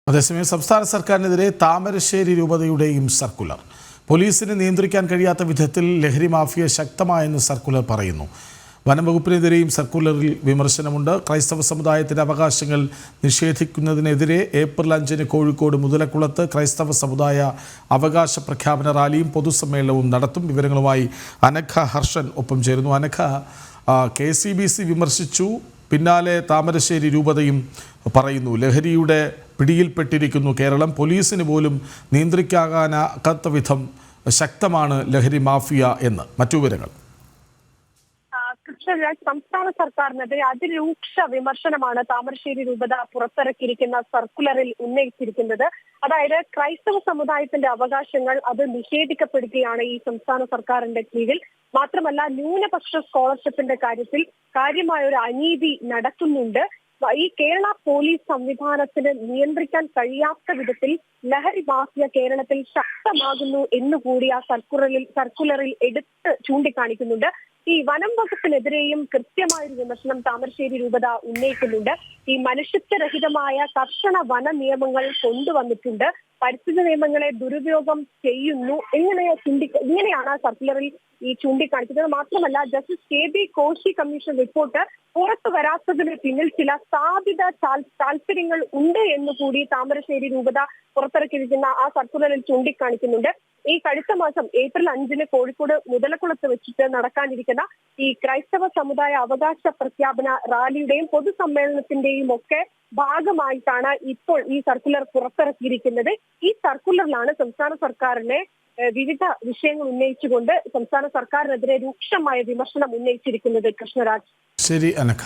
അതേസമയം സംസ്ഥാന സർക്കാരിനെതിരെ താമരശ്ശേരി രൂപതയുടെയും സർക്കുലർ. പോലീസിനെ നിയന്ത്രിക്കാൻ കഴിയാത്ത വിധത്തിൽ ലഹരി മാഫിയ ശക്തമായെന്ന് സർക്കുലർ പറയുന്നു. വനംവകുപ്പിനെതിരെയും സർക്കുലറിൽ വിമർശനമുണ്ട്. ക്രൈസ്തവ സമുദായത്തിന്റെ അവകാശങ്ങൾ നിഷേധിക്കുന്നതിനെതിരെ ഏപ്രിൽ 5 കോഴിക്കോട് മുതലക്കുളത്ത് ക്രൈസ്തവ സമുദായ അവകാശ പ്രഖ്യാപന റാലിയും പൊതുസമ്മേളനവും നടത്തും. വിവരങ്ങളുമായി അനഘ ഹർഷൻ ഒപ്പം ചേരുന്നു. അനഘ, KCBC വിമർശിച്ചു, പിന്നാലെ താമരശ്ശേരി രൂപതയും പറയുന്നു ലഹരിയുടെ പിടിയിൽപ്പെട്ടിരിക്കുന്നു കേരളം, പോലീസിന് പോലും നിയന്ത്രിക്കാനാകാത്ത വിധം ശക്തമാണ് ലഹരി മാഫിയ എന്ന്. മറ്റു വിവരങ്ങൾ. കൃഷ്ണരാജ്, സംസ്ഥാന സർക്കാരിനെതിരെ അതിരൂക്ഷ വിമർശനമാണ് താമരശ്ശേരി രൂപത പുറത്തിറക്കിയിരിക്കുന്ന സർക്കുലറിൽ ഉന്നയിച്ചിരിക്കുന്നത്. അതായത് ക്രൈസ്തവ സമുദായത്തിന്റെ അവകാശങ്ങൾ അത് നിഷേധിക്കപ്പെടുകയാണ് ഈ സംസ്ഥാന സർക്കാരിന്റെ കീഴിൽ. മാത്രമല്ല, ന്യൂനപക്ഷ സ്കോളർഷിപ്പിന്റെ കാര്യത്തിൽ കാര്യമായ ഒരു അനീതി നടക്കുന്നുണ്ട്. ഈ കേരള പോലീസ് സംവിധാനത്തിന് നിയന്ത്രിക്കാൻ കഴിയാത്ത വിധത്തിൽ ലഹരി മാഫിയ കേരളത്തിൽ ശക്തമാകുന്നു എന്നുകൂടി ആ സർക്കുലറിൽ എടുത്ത് ചൂണ്ടിക്കാണിക്കുന്നുണ്ട്. ഈ വനം വകുപ്പിനെതിരെയും കൃത്യമായൊരു വിമർശനം താമരശ്ശേരി രൂപത ഉന്നയിക്കുന്നുണ്ട്. ഈ മനുഷ്യത്വരഹിതമായ കർശന വന നിയമങ്ങൾ കൊണ്ടുവന്നിട്ടുണ്ട്, പരിസ്ഥിതി നിയമങ്ങളെ ദുരുപയോഗം ചെയ്യുന്നു, ഇങ്ങനെയാണ് ആ സർക്കുലറിൽ ഈ ചൂണ്ടിക്കാണിക്കുന്നത്. മാത്രമല്ല, justice KB Koshy commission report പുറത്തു വരാത്തതിന് പിന്നിൽ ചില സ്ഥാപിത താല്പര്യങ്ങൾ ഉണ്ട് എന്നുകൂടി താമരശ്ശേരി രൂപത പുറത്തിറക്കിയിരിക്കുന്ന ആ സർക്കുലറിൽ ചൂണ്ടിക്കാണിക്കുന്നുണ്ട്. ഈ കഴിഞ്ഞ മാസം ഏപ്രിൽ 5 കോഴിക്കോട് മുതലക്കുളത്ത് വെച്ചിട്ട് നടക്കാനിരിക്കുന്ന ഈ ക്രൈസ്തവ സമുദായ അവകാശ പ്രഖ്യാപന റാലിയുടെയും പൊതുസമ്മേളനത്തിന്റെയും ഒക്കെ ഭാഗമായിട്ടാണ് ഇപ്പോൾ ഈ സർക്കുലർ പുറത്തിറക്കിയിരിക്കുന്നത്. ഈ സർക്കുലറിലാണ് സംസ്ഥാന സർക്കാരിനെ വിവിധ വിഷയങ്ങൾ ഉന്നയിച്ചുകൊണ്ട് സംസ്ഥാന സർക്കാരിനെതിരെ രൂക്ഷമായ വിമർശനം ഉന്നയിച്ചിരിക്കുന്നത്. കൃഷ്ണരാജ്. ശരി അനഘ.